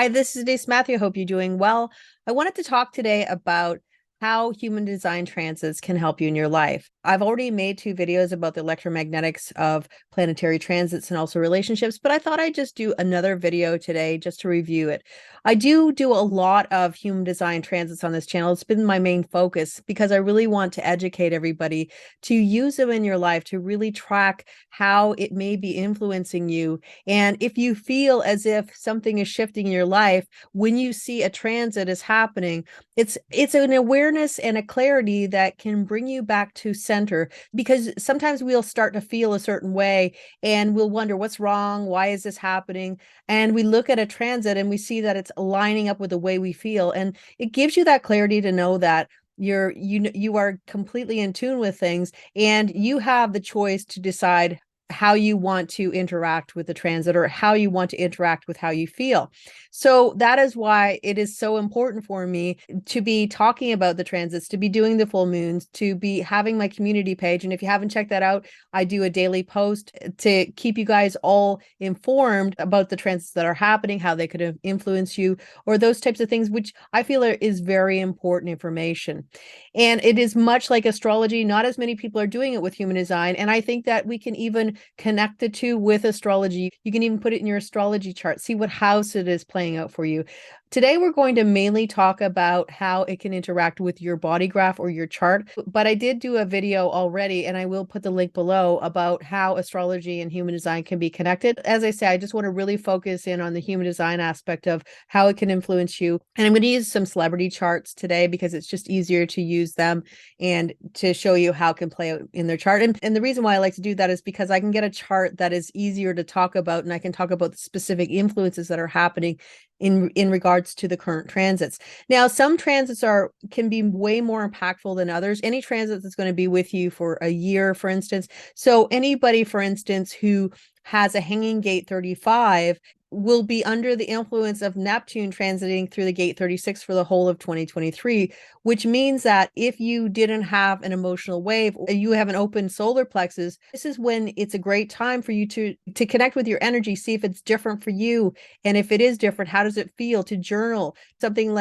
Hi, this is Denise Matthew. I hope you're doing well. I wanted to talk today about how human design transits can help you in your life. I've already made 2 videos about the electromagnetics of planetary transits and also relationships, but I thought I'd just do another video today just to review it. I do a lot of human design transits on this channel. It's been my main focus because I really want to educate everybody to use them in your life, to really track how it may be influencing you. And if you feel as if something is shifting in your life, when you see a transit is happening, it's an awareness and a clarity that can bring you back to center, because sometimes we'll start to feel a certain way and we'll wonder what's wrong, why is this happening? And we look at a transit and we see that it's lining up with the way we feel, and it gives you that clarity to know that you are completely in tune with things, and you have the choice to decide how you want to interact with the transit, or how you want to interact with how you feel. So that is why it is so important for me to be talking about the transits, to be doing the full moons, to be having my community page. And if you haven't checked that out, I do a daily post to keep you guys all informed about the transits that are happening, how they could influence you, or those types of things, which I feel is very important information. And it is much like astrology. Not as many people are doing it with human design. And I think that we can even connect the two with astrology. You can even put it in your astrology chart, see what house it is playing out for you. Today, we're going to mainly talk about how it can interact with your body graph or your chart. But I did do a video already, and I will put the link below, about how astrology and human design can be connected. As I say, I just want to really focus in on the human design aspect of how it can influence you. And I'm going to use some celebrity charts today because it's just easier to use them and to show you how it can play out in their chart. And the reason why I like to do that is because I can get a chart that is easier to talk about, and I can talk about the specific influences that are happening in regards to the current transits. Now, some transits can be way more impactful than others. Any transit that's going to be with you for a year, for instance. So anybody, for instance, who has a hanging gate 35 will be under the influence of Neptune transiting through the gate 36 for the whole of 2023, which means that if you didn't have an emotional wave, or you have an open solar plexus, this is when it's a great time for you to connect with your energy, see if it's different for you. And if it is different, how does it feel to journal? Something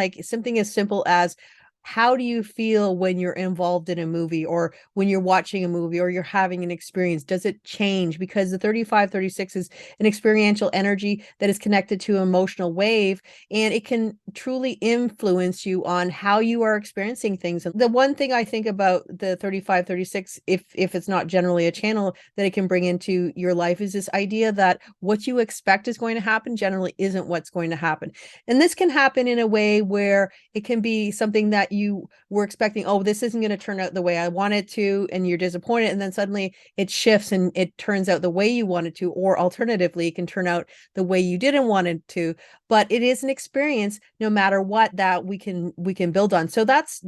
as simple as, how do you feel when you're involved in a movie, or when you're watching a movie, or you're having an experience? Does it change? Because the 3536 is an experiential energy that is connected to an emotional wave, and it can truly influence you on how you are experiencing things. And the one thing I think about the 3536, if it's not generally a channel that it can bring into your life, is this idea that what you expect is going to happen generally isn't what's going to happen. And this can happen in a way where it can be something that you were expecting, oh, this isn't going to turn out the way I want it to, and you're disappointed, and then suddenly it shifts and it turns out the way you want it to, or alternatively, it can turn out the way you didn't want it to. But it is an experience, no matter what, that we can build on. So that's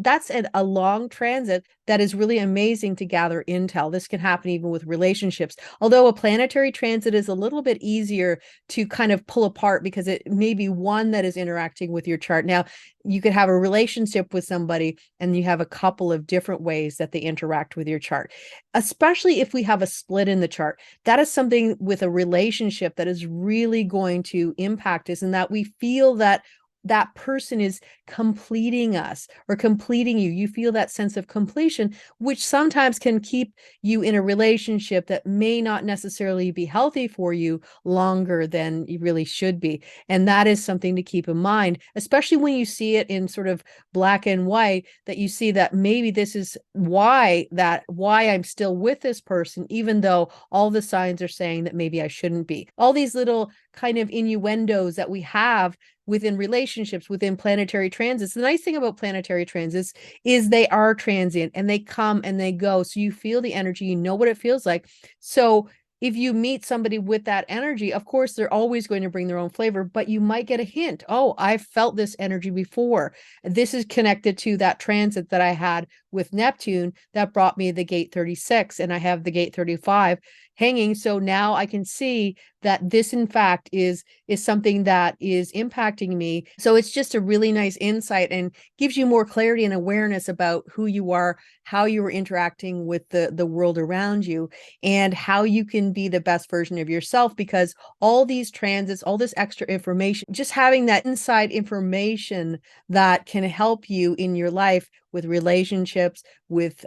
a long transit that is really amazing to gather intel. This can happen even with relationships, although a planetary transit is a little bit easier to kind of pull apart, because it may be one that is interacting with your chart. Now, you could have a relationship with somebody and you have a couple of different ways that they interact with your chart, especially if we have a split in the chart. That is something with a relationship that is really going to impact us, and that we feel that that person is completing us or completing you. You feel that sense of completion, which sometimes can keep you in a relationship that may not necessarily be healthy for you longer than you really should be. And that is something to keep in mind, especially when you see it in sort of black and white, that you see that maybe this is why I'm still with this person, even though all the signs are saying that maybe I shouldn't be. All these little kind of innuendos that we have within relationships, within planetary transits. The nice thing about planetary transits is they are transient, and they come and they go. So you feel the energy, you know what it feels like. So if you meet somebody with that energy, of course, they're always going to bring their own flavor, but you might get a hint. Oh, I've felt this energy before. This is connected to that transit that I had with Neptune that brought me the gate 36, and I have the gate 35. hanging. So now I can see that this in fact is something that is impacting me. So it's just a really nice insight and gives you more clarity and awareness about who you are, how you are interacting with the world around you, and how you can be the best version of yourself. Because all these transits, all this extra information, just having that inside information that can help you in your life, with relationships, with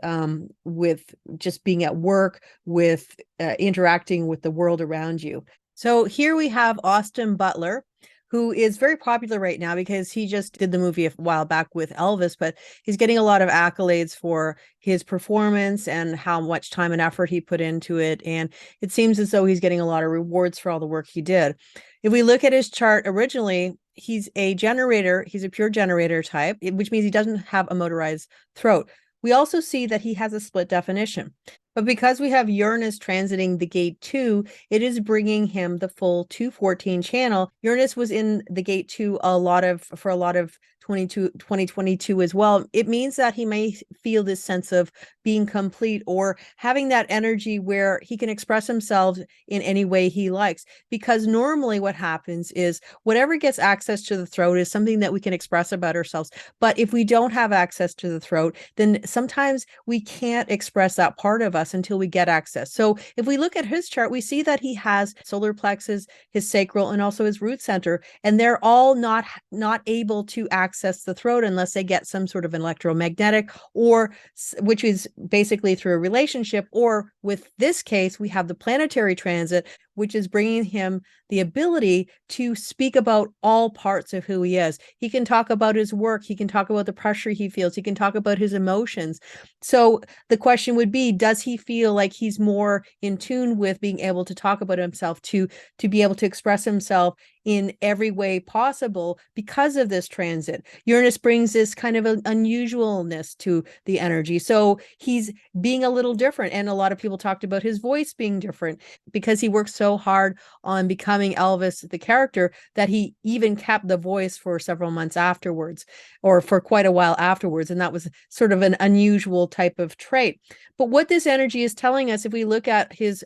just being at work, with interacting with the world around you. So here we have Austin Butler, who is very popular right now because he just did the movie a while back with Elvis, but he's getting a lot of accolades for his performance and how much time and effort he put into it. And it seems as though he's getting a lot of rewards for all the work he did. If we look at his chart originally, he's a generator. He's a pure generator type, which means he doesn't have a motorized throat. We also see that he has a split definition. But because we have Uranus transiting the gate 2, it is bringing him the full 214 channel. Uranus was in the gate 2 for a lot of 2022 as well. It means that he may feel this sense of being complete, or having that energy where he can express himself in any way he likes. Because normally what happens is whatever gets access to the throat is something that we can express about ourselves. But if we don't have access to the throat, then sometimes we can't express that part of us until we get access. So if we look at his chart, we see that he has solar plexus, his sacral, and also his root center, and they're all not able to access the throat unless they get some sort of an electromagnetic, or which is basically through a relationship, or with this case, we have the planetary transit, which is bringing him the ability to speak about all parts of who he is. He can talk about his work. He can talk about the pressure he feels. He can talk about his emotions. So the question would be, does he feel like he's more in tune with being able to talk about himself, to be able to express himself in every way possible because of this transit? Uranus brings this kind of an unusualness to the energy. So he's being a little different. And a lot of people talked about his voice being different because he worked so hard on becoming Elvis, the character, that he even kept the voice for several months afterwards, or for quite a while afterwards. And that was sort of an unusual type of trait. But what this energy is telling us, if we look at his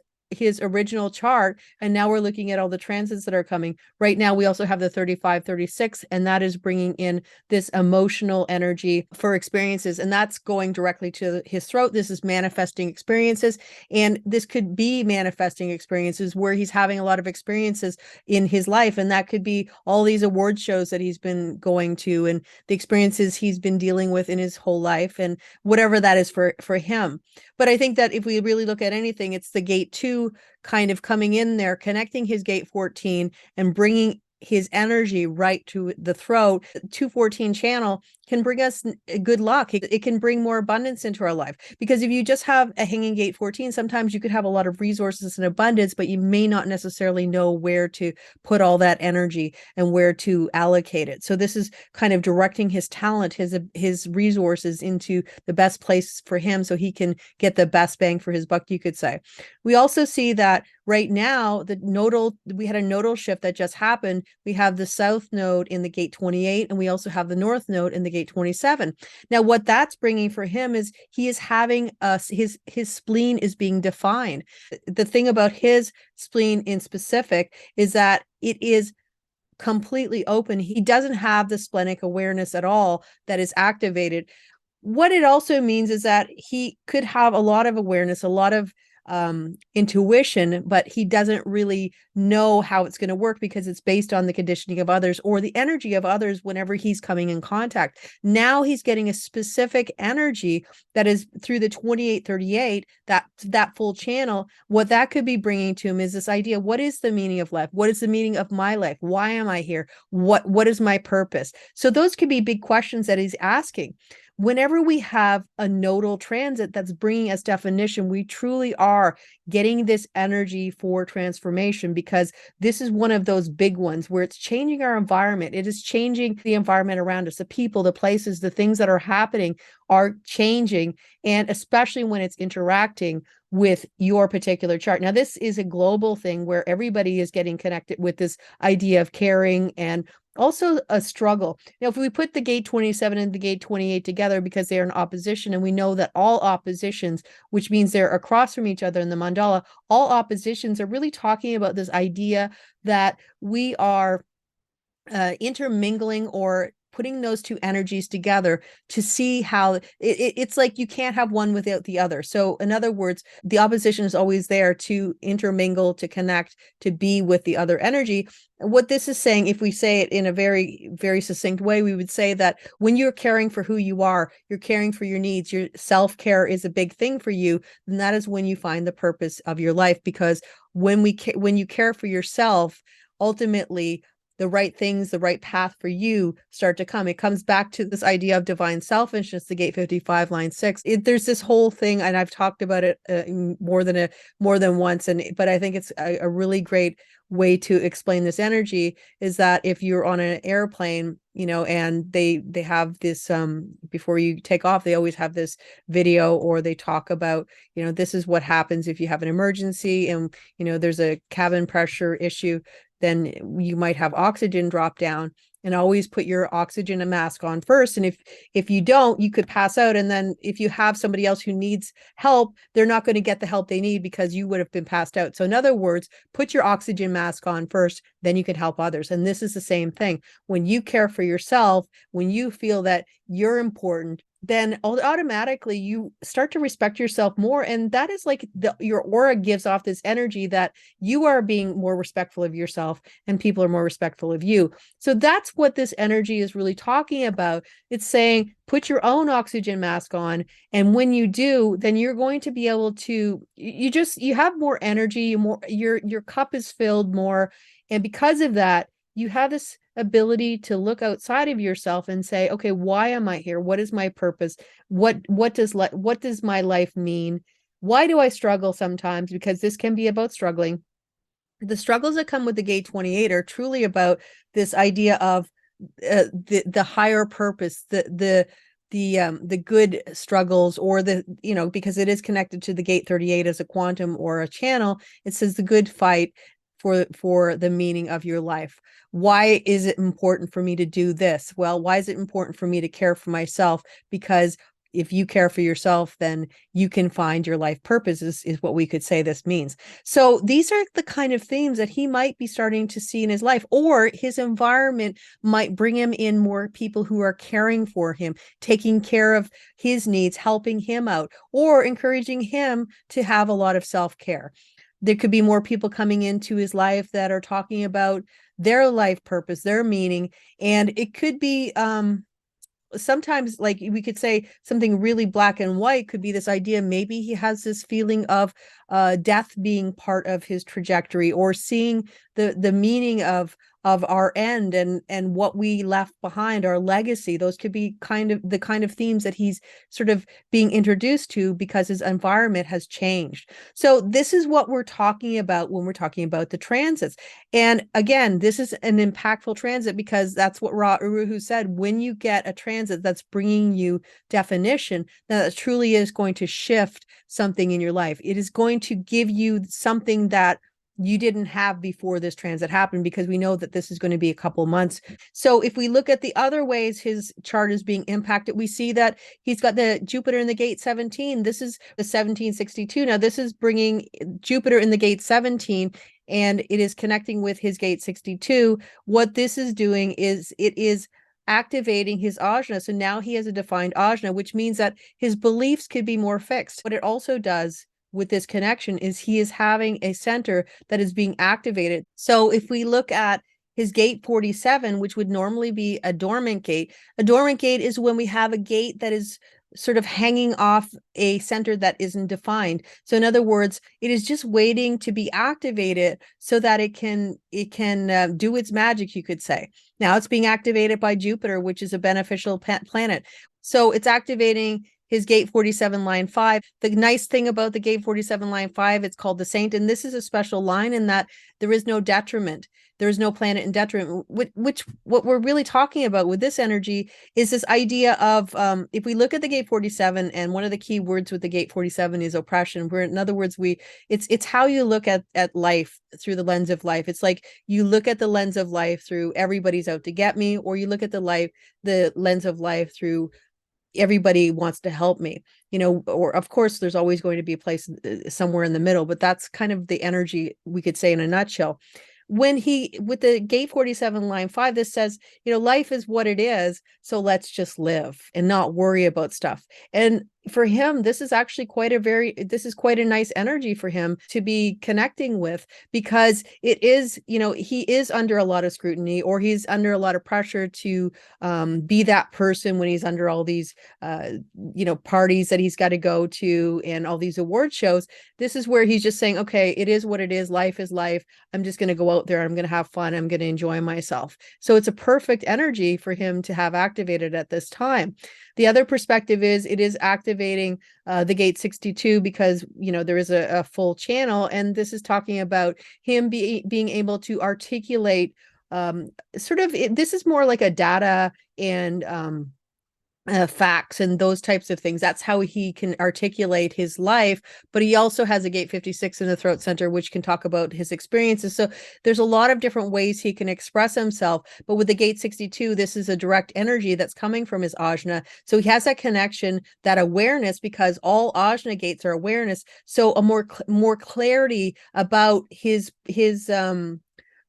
original chart, and now we're looking at all the transits that are coming right now, we also have the 35-36, and that is bringing in this emotional energy for experiences, and that's going directly to his throat. This is manifesting experiences, and this could be manifesting experiences where he's having a lot of experiences in his life, and that could be all these award shows that he's been going to, and the experiences he's been dealing with in his whole life, and whatever that is for him. But I think that if we really look at anything, it's the gate 2 kind of coming in there, connecting his gate 14 and bringing his energy right to the throat. 214 channel can bring us good luck. It can bring more abundance into our life, because if you just have a hanging gate 14, sometimes you could have a lot of resources and abundance, but you may not necessarily know where to put all that energy and where to allocate it. So this is kind of directing his talent, his resources into the best place for him, so he can get the best bang for his buck, you could say. We also see that right now, we had a nodal shift that just happened. We have the south node in the gate 28, and we also have the north node in the gate 27. Now, what that's bringing for him is he is having his spleen is being defined. The thing about his spleen in specific is that it is completely open. He doesn't have the splenic awareness at all that is activated. What it also means is that he could have a lot of awareness, a lot of intuition, but he doesn't really know how it's going to work because it's based on the conditioning of others or the energy of others whenever he's coming in contact. Now he's getting a specific energy that is through the 28-38, that full channel. What that could be bringing to him is this idea: what is the meaning of life? What is the meaning of my life? Why am I here? What is my purpose? So those could be big questions that he's asking. Whenever we have a nodal transit that's bringing us definition, we truly are getting this energy for transformation, because this is one of those big ones where it's changing our environment. It is changing the environment around us. The people, the places, the things that are happening are changing. And especially when it's interacting with your particular chart. Now, this is a global thing where everybody is getting connected with this idea of caring and also a struggle. Now, if we put the gate 27 and the gate 28 together because they are in opposition, and we know that all oppositions, which means they're across from each other in the mandala, all oppositions are really talking about this idea that we are intermingling or putting those two energies together to see how it's like you can't have one without the other. So in other words, the opposition is always there to intermingle, to connect, to be with the other energy. What this is saying, if we say it in a very, very succinct way, we would say that when you're caring for who you are, you're caring for your needs, your self-care is a big thing for you, then that is when you find the purpose of your life. Because when you care for yourself, ultimately the right things, the right path for you start to come. It comes back to this idea of divine selfishness, the gate 55, line 6. There's this whole thing, and I've talked about it more than once. But I think it's a really great way to explain this energy is that if you're on an airplane, and they have this before you take off, they always have this video, or they talk about, this is what happens if you have an emergency and there's a cabin pressure issue, then you might have oxygen drop down, and always put your oxygen mask on first. And if you don't, you could pass out. And then if you have somebody else who needs help, they're not going to get the help they need because you would have been passed out. So in other words, put your oxygen mask on first, then you can help others. And this is the same thing. When you care for yourself, when you feel that you're important, then automatically you start to respect yourself more. And that is like your aura gives off this energy that you are being more respectful of yourself and people are more respectful of you. So that's what this energy is really talking about. It's saying, put your own oxygen mask on. And when you do, then you're going to be able to, you have more energy, your cup is filled more. And because of that, you have this ability to look outside of yourself and say, okay, why am I here? What is my purpose? What does my life mean? Why do I struggle sometimes? Because this can be about struggling. The struggles that come with the gate 28 are truly about this idea of the higher purpose, the good struggles, or because it is connected to the gate 38 as a quantum or a channel. It says the good fight for the meaning of your life. Why is it important for me to do this? Well, why is it important for me to care for myself? Because if you care for yourself, then you can find your life purpose is what we could say this means. So these are the kind of themes that he might be starting to see in his life, or his environment might bring him in more people who are caring for him, taking care of his needs, helping him out, or encouraging him to have a lot of self-care. There could be more people coming into his life that are talking about their life purpose, their meaning. And it could be sometimes, like we could say something really black and white could be this idea. Maybe he has this feeling of death being part of his trajectory, or seeing the meaning of our end and what we left behind, our legacy. Those could be the kind of themes that he's sort of being introduced to because his environment has changed. So this is what we're talking about when we're talking about the transits. And again, this is an impactful transit because that's what Ra Uru said. When you get a transit that's bringing you definition, that truly is going to shift something in your life. It is going to give you something that you didn't have before this transit happened, because we know that this is going to be a couple months. So if we look at the other ways his chart is being impacted, we see that he's got the Jupiter in the gate 17. This is the 1762. Now this is bringing Jupiter in the gate 17, and it is connecting with his gate 62. What this is doing is it is activating his ajna. So now he has a defined ajna, which means that his beliefs could be more fixed. What it also does with this connection is he is having a center that is being activated. So if we look at his gate 47, which would normally be a dormant gate is when we have a gate that is sort of hanging off a center that isn't defined. So in other words, it is just waiting to be activated so that it can do its magic, you could say. Now it's being activated by Jupiter, which is a beneficial planet. So it's activating his gate 47 line 5. The nice thing about the gate 47 line 5, it's called the saint, and this is a special line in that there is no detriment. There is no planet in detriment, which what we're really talking about with this energy is this idea of if we look at the gate 47, and one of the key words with the gate 47 is oppression, where in other words it's how you look at life through the lens of life. It's like you look at the lens of life through everybody's out to get me, or you look at the lens of life through everybody wants to help me, or of course there's always going to be a place somewhere in the middle, but that's kind of the energy we could say in a nutshell. When he, with the gate 47 line 5, this says, life is what it is, so let's just live and not worry about stuff. And for him, this is actually quite a nice energy for him to be connecting with, because it is, he is under a lot of scrutiny, or he's under a lot of pressure to be that person when he's under all these parties that he's got to go to and all these award shows. This is where he's just saying, okay, it is what it is, life is life, I'm just going to go out there, I'm going to have fun, I'm going to enjoy myself. So it's a perfect energy for him to have activated at this time. The other perspective is it is activating the gate 62, because there is a full channel, and this is talking about him being able to articulate this is more like a data and facts and those types of things. That's how he can articulate his life. But he also has a gate 56 in the throat center, which can talk about his experiences. So there's a lot of different ways he can express himself. But with the gate 62, this is a direct energy that's coming from his ajna. So he has that connection, that awareness, because all ajna gates are awareness. So a more clarity about his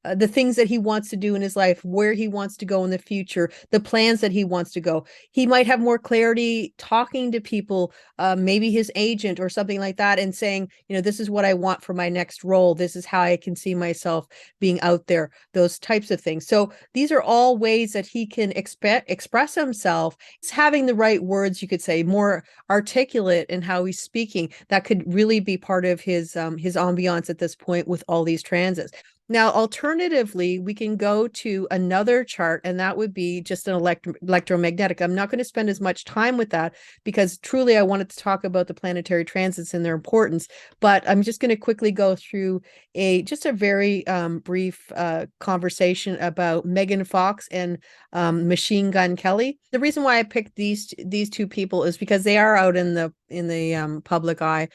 the things that he wants to do in his life, where he wants to go in the future, the plans that he wants to go. He might have more clarity talking to people, maybe his agent or something like that, and saying, this is what I want for my next role. This is how I can see myself being out there, those types of things. So these are all ways that he can express himself. It's having the right words, you could say, more articulate in how he's speaking. That could really be part of his ambiance at this point with all these transits. Now, alternatively, we can go to another chart, and that would be just an electromagnetic. I'm not going to spend as much time with that, because truly I wanted to talk about the planetary transits and their importance, but I'm just going to quickly go through just a very brief conversation about Megan Fox and Machine Gun Kelly. The reason why I picked these two people is because they are out in the public eye,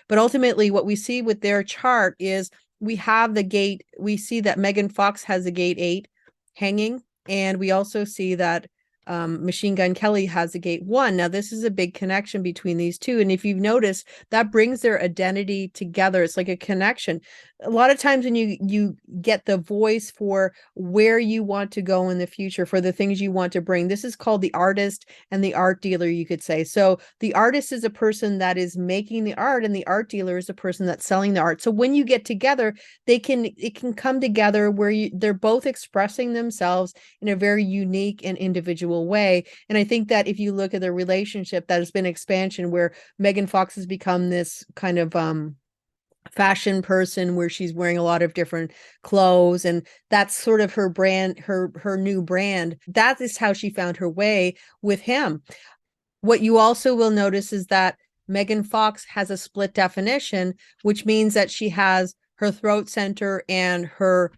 but ultimately what we see with their chart is we have the gate. We see that Megan Fox has a gate 8 hanging, and we also see that Machine Gun Kelly has a gate 1. Now, this is a big connection between these two, and if you've noticed, that brings their identity together. It's like a connection. A lot of times when you get the voice for where you want to go in the future, for the things you want to bring, this is called the artist and the art dealer, you could say. So the artist is a person that is making the art, and the art dealer is a person that's selling the art. So when you get together, it can come together where they're both expressing themselves in a very unique and individual way. And I think that if you look at the relationship, that has been expansion, where Megan Fox has become this kind of fashion person, where she's wearing a lot of different clothes, and that's sort of her brand, her new brand. That is how she found her way with him. What you also will notice is that Megan Fox has a split definition, which means that she has her throat center and her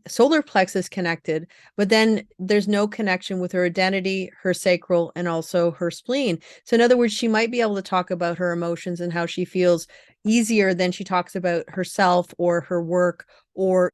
solar plexus connected, but then there's no connection with her identity, her sacral, and also her spleen. So in other words, she might be able to talk about her emotions and how she feels easier than she talks about herself or her work or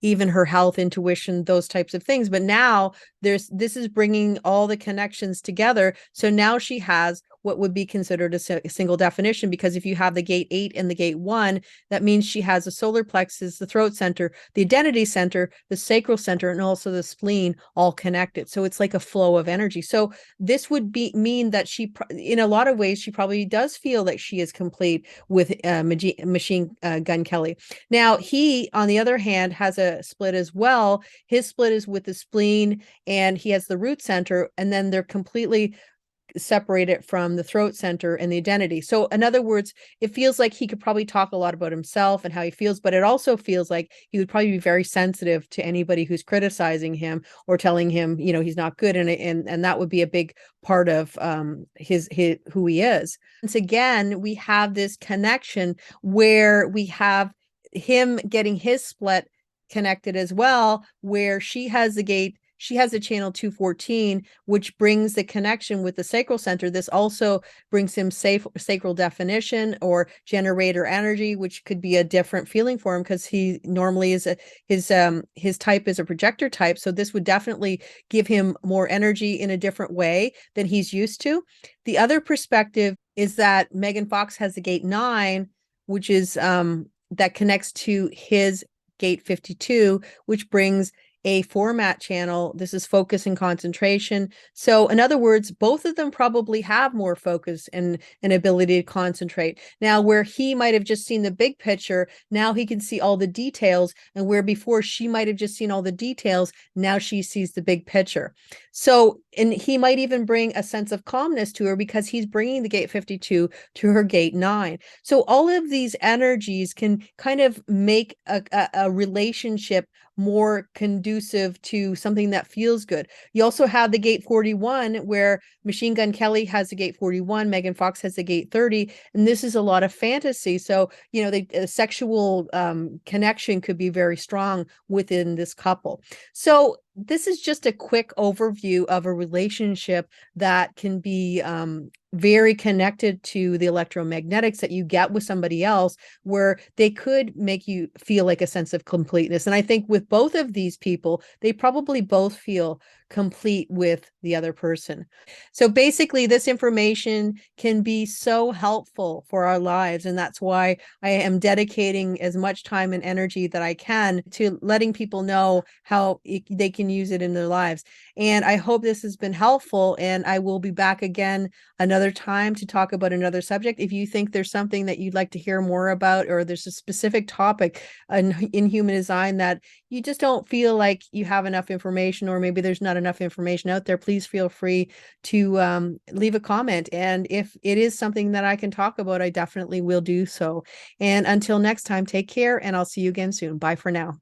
even her health, intuition, those types of things. But now this is bringing all the connections together. So now she has what would be considered a single definition, because if you have the gate 8 and the gate 1, that means she has the solar plexus, the throat center, the identity center, the sacral center, and also the spleen all connected. So it's like a flow of energy. So this would mean that she, in a lot of ways, she probably does feel that she is complete with Machine Gun Kelly. Now, he, on the other hand, has a split as well. His split is with the spleen, and he has the root center, and then they're completely separate it from the throat center and the identity. So in other words, it feels like he could probably talk a lot about himself and how he feels, but it also feels like he would probably be very sensitive to anybody who's criticizing him or telling him, he's not good. And that would be a big part of his who he is. Once again, we have this connection where we have him getting his split connected as well, where she has a channel 214, which brings the connection with the sacral center. This also brings him sacral definition or generator energy, which could be a different feeling for him because he normally is his type is a projector type. So this would definitely give him more energy in a different way than he's used to. The other perspective is that Megan Fox has the gate 9, which is that connects to his gate 52, which brings a format channel. This is focus and concentration. So in other words, both of them probably have more focus and an ability to concentrate. Now, where he might have just seen the big picture, now he can see all the details. And where before she might have just seen all the details, now she sees the big picture. So, and he might even bring a sense of calmness to her because he's bringing the gate 52 to her gate 9. So all of these energies can kind of make a relationship more conducive to something that feels good. You also have the gate 41 where Machine Gun Kelly has the gate 41, Megan Fox has the gate 30, and this is a lot of fantasy. So, the sexual connection could be very strong within this couple. So this is just a quick overview of a relationship that can be very connected to the electromagnetics that you get with somebody else, where they could make you feel like a sense of completeness. And I think with both of these people, they probably both feel complete with the other person. So basically, this information can be so helpful for our lives. And that's why I am dedicating as much time and energy that I can to letting people know how they can use it in their lives. And I hope this has been helpful. And I will be back again another time to talk about another subject. If you think there's something that you'd like to hear more about, or there's a specific topic in human design that you just don't feel like you have enough information, or maybe there's not enough information out there, please feel free to leave a comment. And if it is something that I can talk about, I definitely will do so. And until next time, take care, and I'll see you again soon. Bye for now.